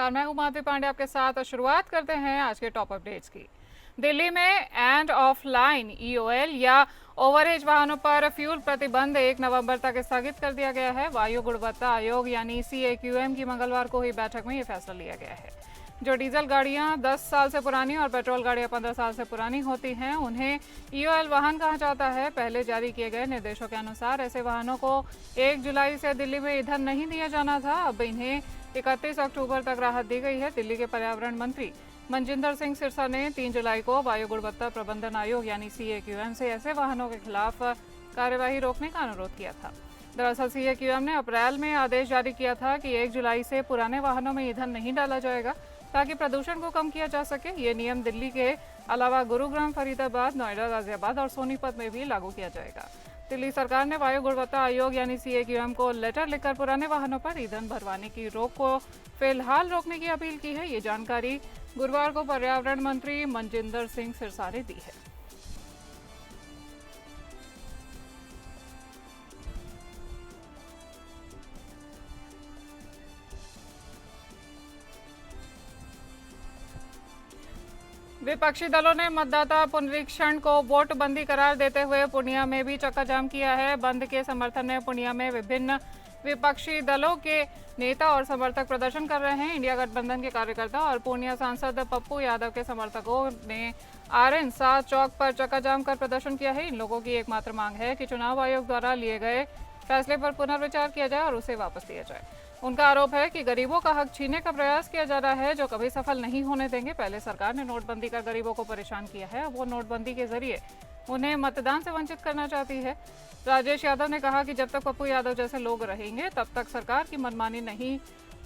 नमस्कार, मैं हूं माधवी पांडे आपके साथ। शुरुआत करते हैं आज के टॉप अपडेट्स की। दिल्ली में एंड ऑफ लाइन ईओएल या ओवरहेज वाहनों पर फ्यूल प्रतिबंध 1 नवंबर तक स्थगित कर दिया गया है। वायु गुणवत्ता आयोग यानी CAQM की मंगलवार को हुई बैठक में यह फैसला लिया गया है। जो डीजल गाड़ियां 10 साल से पुरानी और पेट्रोल गाड़ियां 15 साल से पुरानी होती हैं, उन्हें ईओएल वाहन कहा जाता है। पहले जारी किए गए निर्देशों के अनुसार ऐसे वाहनों को 1 जुलाई से दिल्ली में ईंधन नहीं दिया जाना था। अब इन्हें 31 अक्टूबर तक राहत दी गई है। दिल्ली के पर्यावरण मंत्री मनजिंदर सिंह सिरसा ने 3 जुलाई को वायु गुणवत्ता प्रबंधन आयोग यानी CAQM से ऐसे वाहनों के खिलाफ कार्यवाही रोकने का अनुरोध किया था। दरअसल CAQM ने अप्रैल में आदेश जारी किया था कि 1 जुलाई से पुराने वाहनों में ईंधन नहीं डाला जाएगा ताकि प्रदूषण को कम किया जा सके। ये नियम दिल्ली के अलावा गुरुग्राम, फरीदाबाद, नोएडा, गाजियाबाद और सोनीपत में भी लागू किया जाएगा। दिल्ली सरकार ने वायु गुणवत्ता आयोग यानी CAQM को लेटर लिखकर पुराने वाहनों पर ईंधन भरवाने की रोक को फिलहाल रोकने की अपील की है। ये जानकारी गुरुवार को पर्यावरण मंत्री मनजिंदर सिंह सिरसा ने दी है। विपक्षी दलों ने मतदाता पुनरीक्षण को वोट बंदी करार देते हुए पूर्णिया में भी चक्का जाम किया है। बंद के समर्थन में पूर्णिया में विभिन्न विपक्षी दलों के नेता और समर्थक प्रदर्शन कर रहे हैं। इंडिया गठबंधन के कार्यकर्ता और पूर्णिया सांसद पप्पू यादव के समर्थकों ने RN 7 चौक पर चक्का जाम कर प्रदर्शन किया है। इन लोगों की एकमात्र मांग है कि चुनाव आयोग द्वारा लिए गए फैसले पर पुनर्विचार किया जाए और उसे वापस लिया जाए। उनका आरोप है कि गरीबों का हक छीनने का प्रयास किया जा रहा है, जो कभी सफल नहीं होने देंगे। पहले सरकार ने नोटबंदी कर गरीबों को परेशान किया है, अब वो नोटबंदी के जरिए उन्हें मतदान से वंचित करना चाहती है। राजेश यादव ने कहा कि जब तक पप्पू यादव जैसे लोग रहेंगे तब तक सरकार की मनमानी नहीं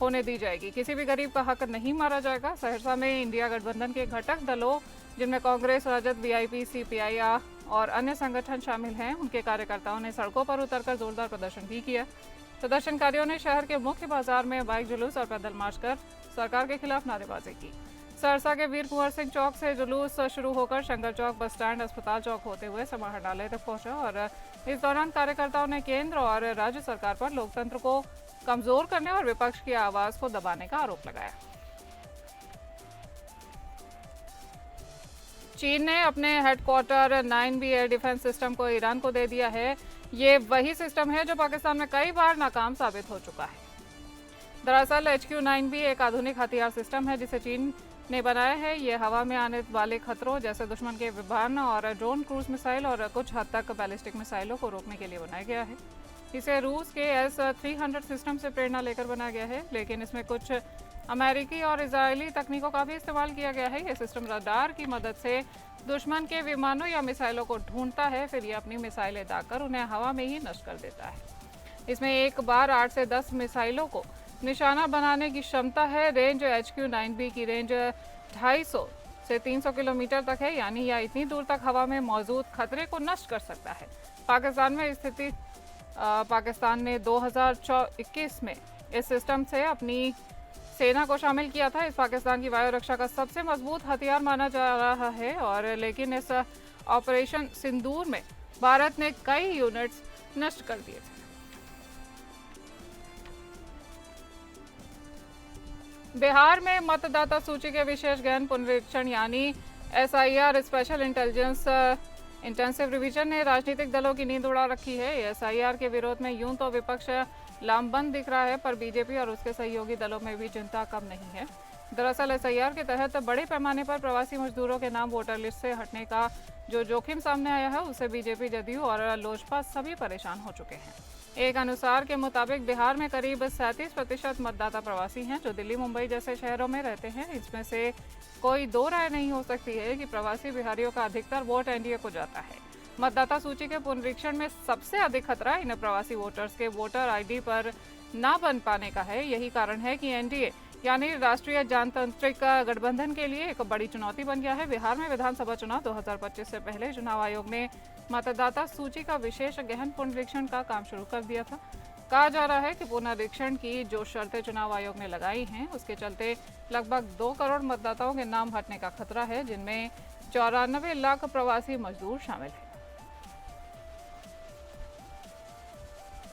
होने दी जाएगी। किसी भी गरीब का हक नहीं मारा जाएगा। सहरसा में इंडिया गठबंधन के घटक दलों जिनमें कांग्रेस, राजद, VIP, CPI और अन्य संगठन शामिल हैं, उनके कार्यकर्ताओं ने सड़कों पर उतरकर जोरदार प्रदर्शन भी किया। प्रदर्शनकारियों ने शहर के मुख्य बाजार में बाइक जुलूस और पैदल मार्च कर सरकार के खिलाफ नारेबाजी की। सहरसा के वीर कुंवर सिंह चौक से जुलूस शुरू होकर शंकर चौक, बस स्टैंड, अस्पताल चौक होते हुए समाहरणालय तक पहुंचा और इस दौरान कार्यकर्ताओं ने केंद्र और राज्य सरकार पर लोकतंत्र को कमजोर करने और विपक्ष की आवाज को दबाने का आरोप लगाया। चीन ने अपने headquarter 9B air defence system को ईरान को दे दिया है। ये वही सिस्टम है जो पाकिस्तान में कई बार नाकाम साबित हो चुका है। दरअसल HQ-9B एक आधुनिक हथियार सिस्टम है जिसे चीन ने बनाया है। ये हवा में आने वाले खतरों जैसे दुश्मन के विमान और ड्रोन, क्रूज मिसाइल और कुछ हद तक बैलिस्टिक मिसाइलों को रोकने के लिए बनाया गया है। इसे रूस के S-300 सिस्टम से प्रेरणा लेकर बनाया गया है, लेकिन इसमें कुछ अमेरिकी और इजरायली तकनीकों का भी इस्तेमाल किया गया है। यह सिस्टम रडार की मदद से दुश्मन के विमानों या मिसाइलों को ढूंढता है, फिर ये अपनी मिसाइलें दागकर उन्हें हवा में ही नष्ट कर देता है। इसमें एक बार 8 से 10 मिसाइलों को निशाना बनाने की क्षमता है। रेंज HQ-9B की रेंज 250 से 300 किलोमीटर तक है, यानी यह इतनी दूर तक हवा में मौजूद खतरे को नष्ट कर सकता है। पाकिस्तान ने 2021 में इस सिस्टम से अपनी सेना को शामिल किया था। इस पाकिस्तान की वायु रक्षा का सबसे मजबूत हथियार माना जा रहा है और लेकिन इस ऑपरेशन सिंदूर में भारत ने कई यूनिट्स नष्ट कर दिए थे। बिहार में मतदाता सूची के विशेष गहन पुनरीक्षण यानी SIR स्पेशल इंटेंसिव रिवीजन ने राजनीतिक दलों की नींद उड़ा रखी है। SIR के विरोध में यूं तो विपक्ष लामबंद दिख रहा है, पर बीजेपी और उसके सहयोगी दलों में भी चिंता कम नहीं है। दरअसल SIR के तहत बड़े पैमाने पर प्रवासी मजदूरों के नाम वोटर लिस्ट से हटने का जो जोखिम सामने आया है, उससे बीजेपी, जदयू और लोजपा सभी परेशान हो चुके हैं। एक अनुसार के मुताबिक बिहार में करीब 37% मतदाता प्रवासी हैं जो दिल्ली, मुंबई जैसे शहरों में रहते हैं। इसमें से कोई दो राय नहीं हो सकती है कि प्रवासी बिहारियों का अधिकतर वोट NDA को जाता है। मतदाता सूची के पुनरीक्षण में सबसे अधिक खतरा इन प्रवासी वोटर्स के वोटर ID पर ना बन पाने का है। यही कारण है कि NDA यानी राष्ट्रीय जनतांत्रिक गठबंधन के लिए एक बड़ी चुनौती बन गया है। बिहार में विधानसभा चुनाव 2025 से पहले चुनाव आयोग ने मतदाता सूची का विशेष गहन पुनरीक्षण का काम शुरू कर दिया था। कहा जा रहा है कि पुनरीक्षण की जो शर्तें चुनाव आयोग ने लगाई हैं, उसके चलते लगभग 2 करोड़ मतदाताओं के नाम हटने का खतरा है, जिनमें 94 लाख प्रवासी मजदूर शामिल हैं।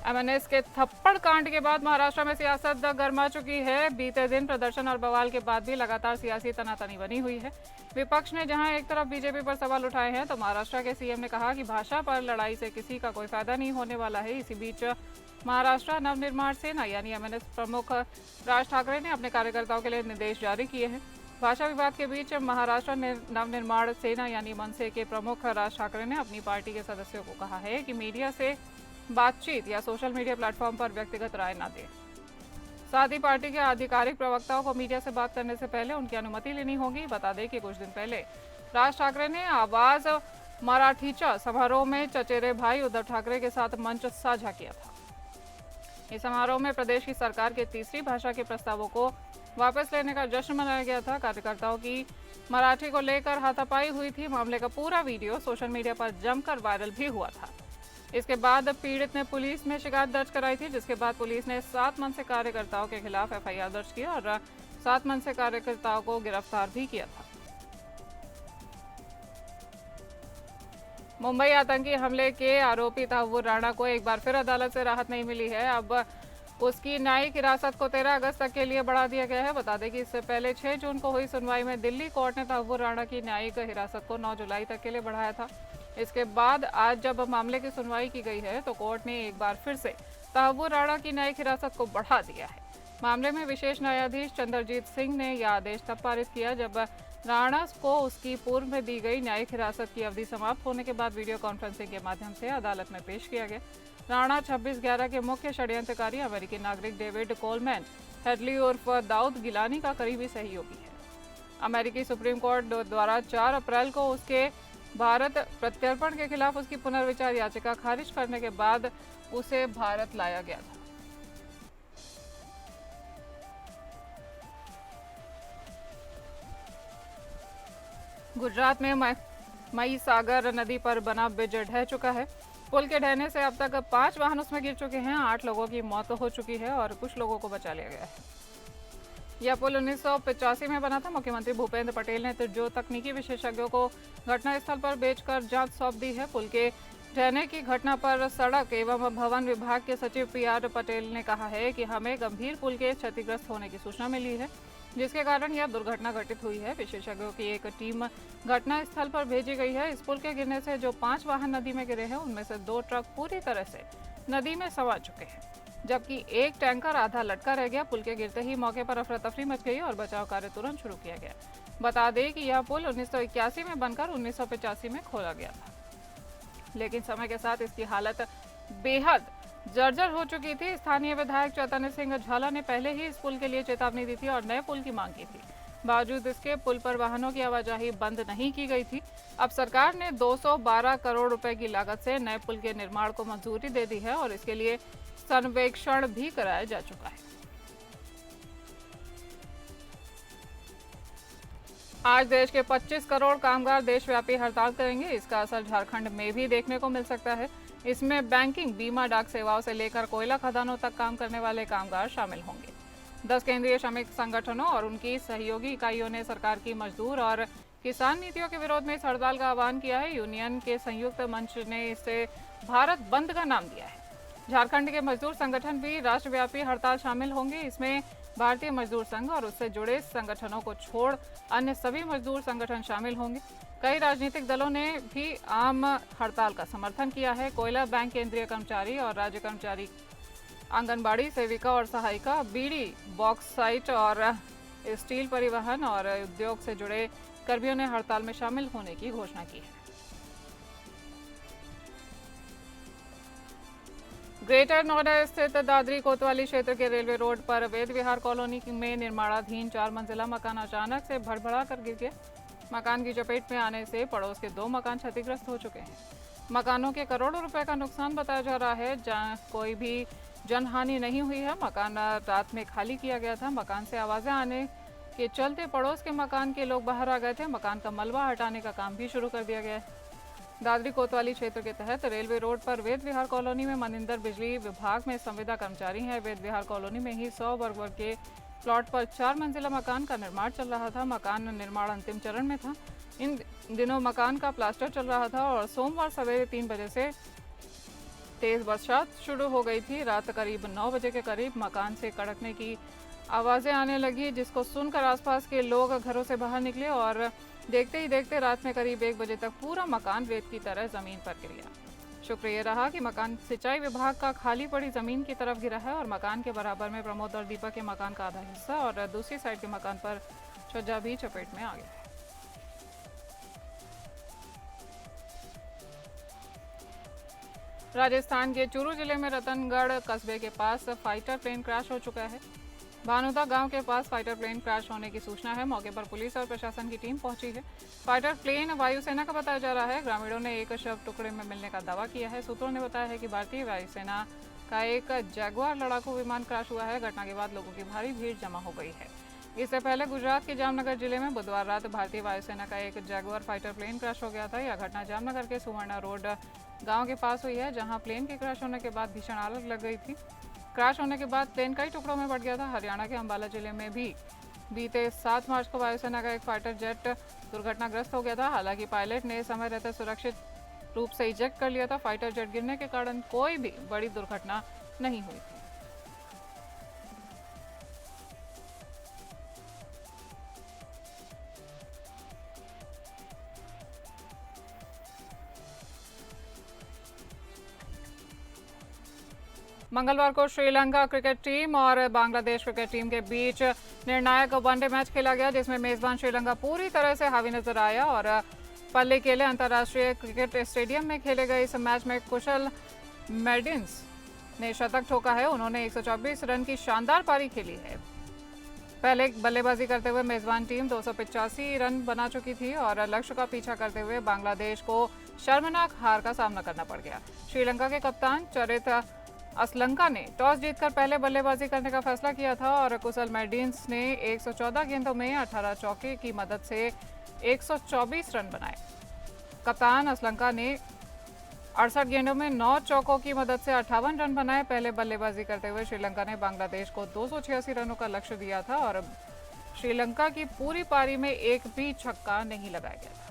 एमएनएस के थप्पड़ कांड के बाद महाराष्ट्र में सियासत गर्मा चुकी है। बीते दिन प्रदर्शन और बवाल के बाद भी लगातार सियासी तनातनी बनी हुई है। विपक्ष ने जहां एक तरफ बीजेपी पर सवाल उठाए हैं, तो महाराष्ट्र के सीएम ने कहा कि भाषा पर लड़ाई से किसी का कोई फायदा नहीं होने वाला है। इसी बीच महाराष्ट्र नवनिर्माण सेना यानी एमएनएस प्रमुख राज ठाकरे ने अपने कार्यकर्ताओं के लिए निर्देश जारी किए हैं। भाषा विवाद के बीच महाराष्ट्र नवनिर्माण सेना यानी मनसे के प्रमुख राज ठाकरे ने अपनी पार्टी के सदस्यों को कहा है कि मीडिया से बातचीत या सोशल मीडिया प्लेटफॉर्म पर व्यक्तिगत राय न दें। साथ ही पार्टी के आधिकारिक प्रवक्ताओं को मीडिया से बात करने से पहले उनकी अनुमति लेनी होगी। बता दें कि कुछ दिन पहले राज ठाकरे ने आवाज मराठीचा समारोह में चचेरे भाई उद्धव ठाकरे के साथ मंच साझा किया था। इस समारोह में प्रदेश की सरकार के तीसरी भाषा के प्रस्तावों को वापस लेने का जश्न मनाया गया था। कार्यकर्ताओं की मराठी को लेकर हाथापाई हुई थी। मामले का पूरा वीडियो सोशल मीडिया पर जमकर वायरल भी हुआ था। इसके बाद पीड़ित ने पुलिस में शिकायत दर्ज कराई थी, जिसके बाद पुलिस ने 7 मनसे कार्यकर्ताओं के खिलाफ एफआईआर दर्ज किया और 7 मनसे कार्यकर्ताओं को गिरफ्तार भी किया था। मुंबई आतंकी हमले के आरोपी तहव्वुर राणा को एक बार फिर अदालत से राहत नहीं मिली है। अब उसकी न्यायिक हिरासत को 13 अगस्त तक के लिए बढ़ा दिया गया है। बता दें कि इससे पहले 6 जून को हुई सुनवाई में दिल्ली कोर्ट ने तहव्वुर राणा की न्यायिक हिरासत को 9 जुलाई तक के लिए बढ़ाया था। इसके बाद आज जब मामले की सुनवाई की गई है, तो कोर्ट ने एक बार फिर से तहव्वुर राणा की न्यायिक हिरासत को बढ़ा दिया है। मामले में विशेष न्यायाधीश चंद्रजीत सिंह ने यह आदेश तब पारित किया जब राणा को उसकी पूर्व में दी गई न्यायिक हिरासत की अवधि समाप्त होने के बाद वीडियो कॉन्फ्रेंसिंग के माध्यम से अदालत में पेश किया गया। राणा 26/11 के मुख्य षड्यंत्रकारी अमेरिकी नागरिक डेविड कोलमैन हेडली उर्फ दाऊद गिलानी का करीबी सहयोगी है। अमेरिकी सुप्रीम कोर्ट द्वारा 4 अप्रैल को उसके भारत प्रत्यर्पण के खिलाफ उसकी पुनर्विचार याचिका खारिज करने के बाद उसे भारत लाया गया था। गुजरात में मई सागर नदी पर बना ब्रिज ढह चुका है। पुल के ढहने से अब तक 5 वाहन उसमें गिर चुके हैं। 8 लोगों की मौत हो चुकी है और कुछ लोगों को बचा लिया गया है। यह पुल 1985 में बना था। मुख्यमंत्री भूपेंद्र पटेल ने जो तकनीकी विशेषज्ञों को घटनास्थल पर भेजकर जांच सौंप दी है। पुल के ढहने की घटना पर सड़क एवं भवन विभाग के सचिव पीआर पटेल ने कहा है कि हमें गंभीर पुल के क्षतिग्रस्त होने की सूचना मिली है, जिसके कारण यह दुर्घटना घटित हुई है। विशेषज्ञों की एक टीम घटनास्थल पर भेजी गई है। इस पुल के गिरने से जो 5 वाहन नदी में गिरे हैं, उनमें से 2 ट्रक पूरी तरह से नदी में समा चुके हैं, जबकि एक टैंकर आधा लटका रह गया। पुल के गिरते ही मौके पर अफरा तफरी मच गई और बचाव कार्य तुरंत शुरू किया गया। बता दें कि यह पुल 1981 में बनकर 1985 में खोला गया था, लेकिन समय के साथ इसकी हालत बेहद जर्जर हो चुकी थी। स्थानीय विधायक चैतन्य सिंह झाला ने पहले ही इस पुल के लिए चेतावनी दी थी और नए पुल की मांग की थी। बावजूद इसके पुल पर वाहनों की आवाजाही बंद नहीं की गई थी। अब सरकार ने 212 करोड़ रुपए की लागत से नए पुल के निर्माण को मंजूरी दे दी है और इसके लिए सर्वेक्षण भी कराया जा चुका है। आज देश के 25 करोड़ कामगार देशव्यापी हड़ताल करेंगे। इसका असर झारखंड में भी देखने को मिल सकता है। इसमें बैंकिंग, बीमा, डाक सेवाओं से लेकर कोयला खदानों तक काम करने वाले कामगार शामिल होंगे। 10 केंद्रीय श्रमिक संगठनों और उनकी सहयोगी इकाइयों ने सरकार की मजदूर और किसान नीतियों के विरोध में इस हड़ताल का आह्वान किया है। यूनियन के संयुक्त मंच ने इसे भारत बंद का नाम दिया है। झारखंड के मजदूर संगठन भी राष्ट्रव्यापी हड़ताल शामिल होंगे। इसमें भारतीय मजदूर संघ और उससे जुड़े संगठनों को छोड़ अन्य सभी मजदूर संगठन शामिल होंगे। कई राजनीतिक दलों ने भी आम हड़ताल का समर्थन किया है। कोयला बैंक केंद्रीय कर्मचारी और राज्य कर्मचारी, आंगनबाड़ी सेविका और सहायिका, बीड़ी, बॉक्साइट और स्टील परिवहन और उद्योग से जुड़े कर्मियों ने हड़ताल में शामिल होने की घोषणा की है। ग्रेटर नोएडा स्थित दादरी कोतवाली क्षेत्र के रेलवे रोड पर वेद विहार कॉलोनी में निर्माणाधीन 4 मंजिला मकान अचानक से भड़भड़ा कर गिर गया। मकान की चपेट में आने से पड़ोस के 2 मकान क्षतिग्रस्त हो चुके हैं। मकानों के करोड़ों रुपए का नुकसान बताया जा रहा है। जहां कोई भी जनहानि नहीं हुई है। मकान रात में खाली किया गया था। मकान से आवाजें आने के चलते पड़ोस के मकान के लोग बाहर आ गए थे। मकान का मलबा हटाने का काम भी शुरू कर दिया गया है। दादरी कोतवाली क्षेत्र के तहत रेलवे रोड पर वेद विहार कॉलोनी में मनिंदर बिजली विभाग में संविदा कर्मचारी हैं। वेद विहार कॉलोनी में ही 100 वर्ग के प्लॉट पर 4 मंजिला मकान का निर्माण चल रहा था। मकान निर्माण अंतिम चरण में था। इन दिनों मकान का प्लास्टर चल रहा था और सोमवार सवेरे 3 बजे से तेज बरसात शुरू हो गई थी। रात करीब 9 बजे के करीब मकान से कड़कने की आवाज़ें आने लगी, जिसको सुनकर आसपास के लोग घरों से बाहर निकले और देखते ही देखते रात में करीब 1 बजे तक पूरा मकान रेत की तरह ज़मीन पर गिर गया। शुक्र ये रहा कि मकान सिंचाई विभाग का खाली पड़ी ज़मीन की तरफ गिरा है और मकान के बराबर में प्रमोद और दीपक के मकान का आधा हिस्सा और दूसरी साइड के मकान पर छज्जा भी चपेट में आ गया है। राजस्थान के चूरू जिले में रतनगढ़ कस्बे के पास फाइटर प्लेन क्रैश हो चुका है। भानुदा गांव के पास फाइटर प्लेन क्रैश होने की सूचना है। मौके पर पुलिस और प्रशासन की टीम पहुंची है। फाइटर प्लेन वायुसेना का बताया जा रहा है। ग्रामीणों ने एक शव टुकड़े में मिलने का दावा किया है। सूत्रों ने बताया है कि भारतीय वायुसेना का एक जैगुआर लड़ाकू विमान क्रैश हुआ है। घटना के बाद लोगों की भारी भीड़ जमा हो गई है। इससे पहले गुजरात के जामनगर जिले में बुधवार रात भारतीय वायुसेना का एक जैगुआर फाइटर प्लेन क्रैश हो गया था। यह घटना जामनगर के सुवर्ण रोड गांव के पास हुई है, जहां प्लेन के क्रैश होने के बाद भीषण आग लग गई थी। क्रैश होने के बाद प्लेन कई टुकड़ों में बट गया था। हरियाणा के अंबाला जिले में भी बीते 7 मार्च को वायुसेना का एक फाइटर जेट दुर्घटनाग्रस्त हो गया था। हालांकि पायलट ने समय रहते सुरक्षित रूप से इजेक्ट कर लिया था। फाइटर जेट गिरने के कारण कोई भी बड़ी दुर्घटना नहीं हुई थी। मंगलवार को श्रीलंका क्रिकेट टीम और बांग्लादेश क्रिकेट टीम के बीच निर्णायक वनडे मैच खेला गया, जिसमें मेजबान श्रीलंका पूरी तरह से हावी नजर आया और पल्लीकेले अंतर्राष्ट्रीय क्रिकेट स्टेडियम में खेले गए इस मैच में कुशल मेडिन्स ने शतक ठोका है। उन्होंने 124 रन की शानदार पारी खेली है। पहले बल्लेबाजी करते हुए मेजबान टीम 285 रन बना चुकी थी और लक्ष्य का पीछा करते हुए बांग्लादेश को शर्मनाक हार का सामना करना पड़ गया। श्रीलंका के कप्तान चरित असलंका ने टॉस जीतकर पहले बल्लेबाजी करने का फैसला किया था और कुशल मेडिन्स ने 114 गेंदों में 18 चौके की मदद से 124 रन बनाए। कप्तान असलंका ने 68 गेंदों में 9 चौकों की मदद से 58 रन बनाए। पहले बल्लेबाजी करते हुए श्रीलंका ने बांग्लादेश को 286 रनों का लक्ष्य दिया था और श्रीलंका की पूरी पारी में एक भी छक्का नहीं लगाया गया था।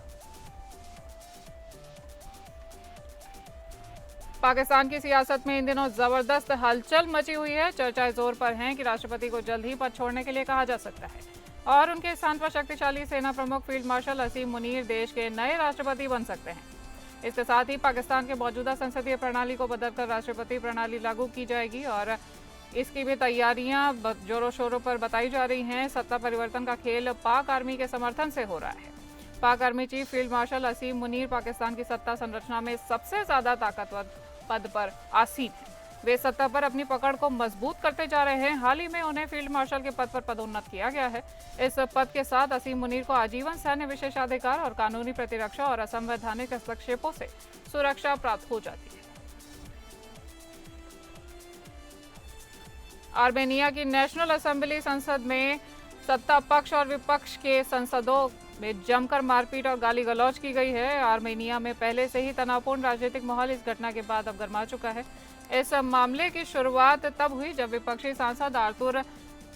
पाकिस्तान की सियासत में इन दिनों जबरदस्त हलचल मची हुई है। चर्चाएं जोर पर हैं कि राष्ट्रपति को जल्द ही पद छोड़ने के लिए कहा जा सकता है और उनके स्थान पर शक्तिशाली सेना प्रमुख फील्ड मार्शल असीम मुनीर देश के नए राष्ट्रपति बन सकते हैं। इसके साथ ही पाकिस्तान के मौजूदा संसदीय प्रणाली को बदलकर राष्ट्रपति प्रणाली लागू की जाएगी और इसकी भी तैयारियां जोरों शोरों पर बताई जा रही हैं। सत्ता परिवर्तन का खेल पाक आर्मी के समर्थन से हो रहा है। पाक आर्मी चीफ फील्ड मार्शल असीम मुनीर पाकिस्तान की सत्ता संरचना में सबसे ज्यादा ताकतवर पद पर आसीन है। वे सत्ता पर अपनी पकड़ को मजबूत करते जा रहे हैं। हाल ही में उन्हें फील्ड मार्शल के पद पर पदोन्नत किया गया है। इस पद के साथ असीम मुनीर को आजीवन सैन्य विशेषाधिकार और कानूनी प्रतिरक्षा और असंवैधानिक हस्तक्षेपों से सुरक्षा प्राप्त हो जाती है। आर्मेनिया की नेशनल असेंबली संसद में सत्ता पक्ष और विपक्ष के सांसदों में जमकर मारपीट और गाली गलौज की गई है। आर्मेनिया में पहले से ही तनावपूर्ण राजनीतिक माहौल इस घटना के बाद अब गर्मा चुका है। इस मामले की शुरुआत तब हुई जब विपक्षी सांसद आर्तुर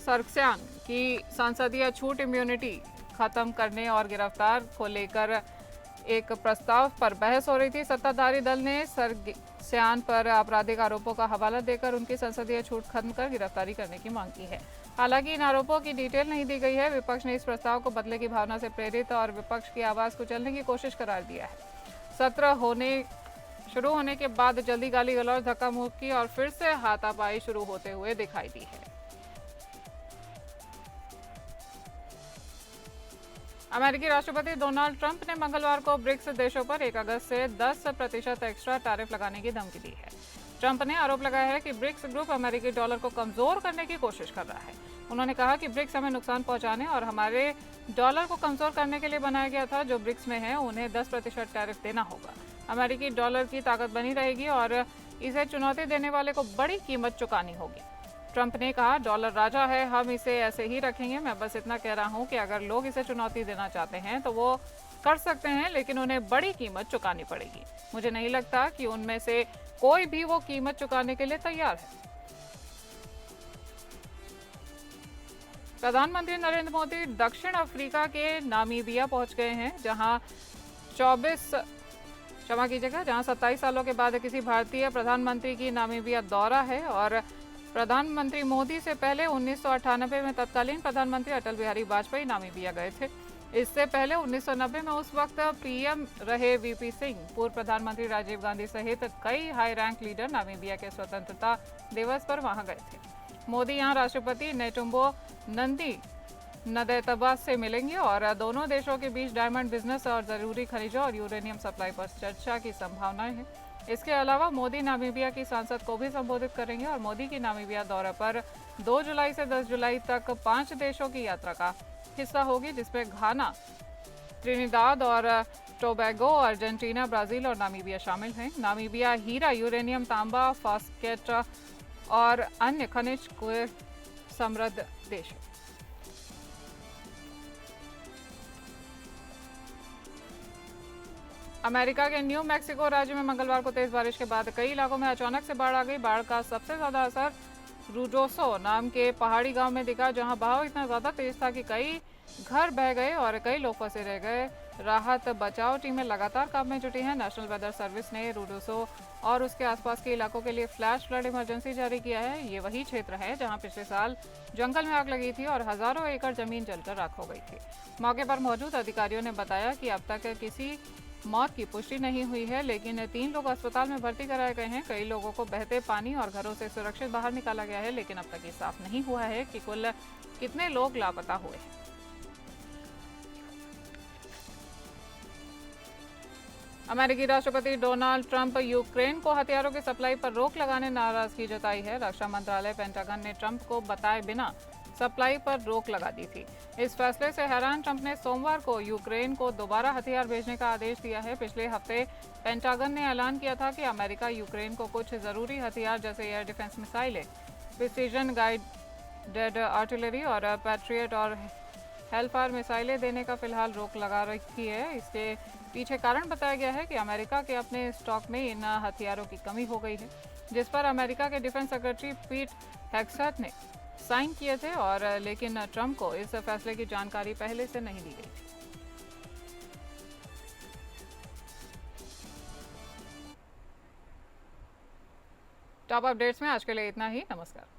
सर्क्स्यान की सांसदीय छूट इम्यूनिटी खत्म करने और गिरफ्तार को लेकर एक प्रस्ताव पर बहस हो रही थी। सत्ताधारी दल ने सर्क्स्यान पर आपराधिक आरोपों का हवाला देकर उनकी संसदीय छूट खत्म कर गिरफ्तारी करने की मांग की है। हालांकि इन आरोपों की डिटेल नहीं दी गई है। विपक्ष ने इस प्रस्ताव को बदले की भावना से प्रेरित और विपक्ष की आवाज कुचलने की कोशिश करार दिया है। सत्र शुरू होने के बाद जल्दी गाली गलौज, धक्का मुक्की और फिर से हाथापाई शुरू होते हुए दिखाई दी है। अमेरिकी राष्ट्रपति डोनाल्ड ट्रंप ने मंगलवार को ब्रिक्स देशों पर 1 अगस्त से 10% एक्स्ट्रा टैरिफ लगाने की धमकी दी है। ट्रंप ने आरोप लगाया है कि ब्रिक्स ग्रुप अमेरिकी डॉलर को कमजोर करने की कोशिश कर रहा है। उन्होंने कहा कि ब्रिक्स हमें नुकसान पहुंचाने और हमारे डॉलर को कमजोर करने के लिए बनाया गया था। जो ब्रिक्स में है उन्हें 10% टैरिफ देना होगा। अमेरिकी डॉलर की ताकत बनी रहेगी और इसे चुनौती देने वाले को बड़ी कीमत चुकानी होगी। ट्रंप ने कहा, डॉलर राजा है, हम इसे ऐसे ही रखेंगे। मैं बस इतना कह रहा हूं कि अगर लोग इसे चुनौती देना चाहते हैं तो वो कर सकते हैं, लेकिन उन्हें बड़ी कीमत चुकानी पड़ेगी। मुझे नहीं लगता कि उनमें से कोई भी वो कीमत चुकाने के लिए तैयार है। प्रधानमंत्री नरेंद्र मोदी दक्षिण अफ्रीका के नामीबिया पहुंच गए हैं, जहां क्षमा कीजिएगा, जहां 27 सालों के बाद किसी भारतीय प्रधानमंत्री की नामीबिया दौरा है। और प्रधानमंत्री मोदी से पहले 1998 में तत्कालीन प्रधानमंत्री अटल बिहारी वाजपेयी नामीबिया गए थे। इससे पहले 1990 में उस वक्त पीएम रहे वीपी सिंह, पूर्व प्रधानमंत्री राजीव गांधी सहित कई हाई रैंक लीडर नामीबिया के स्वतंत्रता दिवस पर वहां गए थे। मोदी यहां राष्ट्रपति नेटुम्बो नंदी नदैतबा से मिलेंगे और दोनों देशों के बीच डायमंड बिजनेस और जरूरी खनिजों और यूरेनियम सप्लाई पर चर्चा की संभावनाएं हैं। इसके अलावा मोदी नामीबिया की सांसद को भी संबोधित करेंगे और मोदी की नामीबिया दौरे पर 2 जुलाई से 10 जुलाई तक 5 देशों की यात्रा का हिस्सा होगी, जिसमें घाना, त्रिनिदाद और टोबैगो, अर्जेंटीना, ब्राजील और नामीबिया शामिल हैं। नामीबिया हीरा, यूरेनियम, तांबा, फास्केट और अन्य खनिज को समृद्ध देश है। अमेरिका के न्यू मैक्सिको राज्य में मंगलवार को तेज बारिश के बाद कई इलाकों में अचानक से बाढ़ आ गई। बाढ़ का सबसे ज्यादा असर रूडोसो नाम के पहाड़ी गांव में दिखा, जहां बहाव इतना ज्यादा तेज था कि कई घर बह गए और कई लोग फंसे रह गए। राहत बचाव टीमें लगातार काम में जुटी हैं। नेशनल वेदर सर्विस ने रूडोसो और उसके आसपास के इलाकों के लिए फ्लैश फ्लड इमरजेंसी जारी किया है। ये वही क्षेत्र है जहां पिछले साल जंगल में आग लगी थी और हजारों एकड़ जमीन जलकर राख हो गई थी। मौके पर मौजूद अधिकारियों ने बताया कि अब तक किसी मौत की पुष्टि नहीं हुई है, लेकिन 3 लोग अस्पताल में भर्ती कराए गए हैं। कई लोगों को बहते पानी और घरों से सुरक्षित बाहर निकाला गया है, लेकिन अब तक ये साफ नहीं हुआ है कि कुल कितने लोग लापता हुए हैं। अमेरिकी राष्ट्रपति डोनाल्ड ट्रंप यूक्रेन को हथियारों की सप्लाई पर रोक लगाने नाराजगी जताई है। रक्षा मंत्रालय पेंटागन ने ट्रंप को बताए बिना सप्लाई पर रोक लगा दी थी। इस फैसले से हैरान ट्रंप ने सोमवार को यूक्रेन को दोबारा हथियार भेजने का आदेश दिया है। पिछले हफ्ते पेंटागन ने ऐलान किया था कि अमेरिका यूक्रेन को कुछ जरूरी हथियार जैसे एयर डिफेंस मिसाइलें, प्रिसीजन गाइडेड आर्टिलरी और पैट्रियट और हेलफायर मिसाइलें देने का फिलहाल रोक लगा रखी है। इसके पीछे कारण बताया गया है कि अमेरिका के अपने स्टॉक में इन हथियारों की कमी हो गई है, जिस पर अमेरिका के डिफेंस सेक्रेटरी पीट हेग्सेट ने साइन किए थे, और लेकिन ट्रंप को इस फैसले की जानकारी पहले से नहीं दी गई थी। टॉप अपडेट्स में आज के लिए इतना ही। नमस्कार।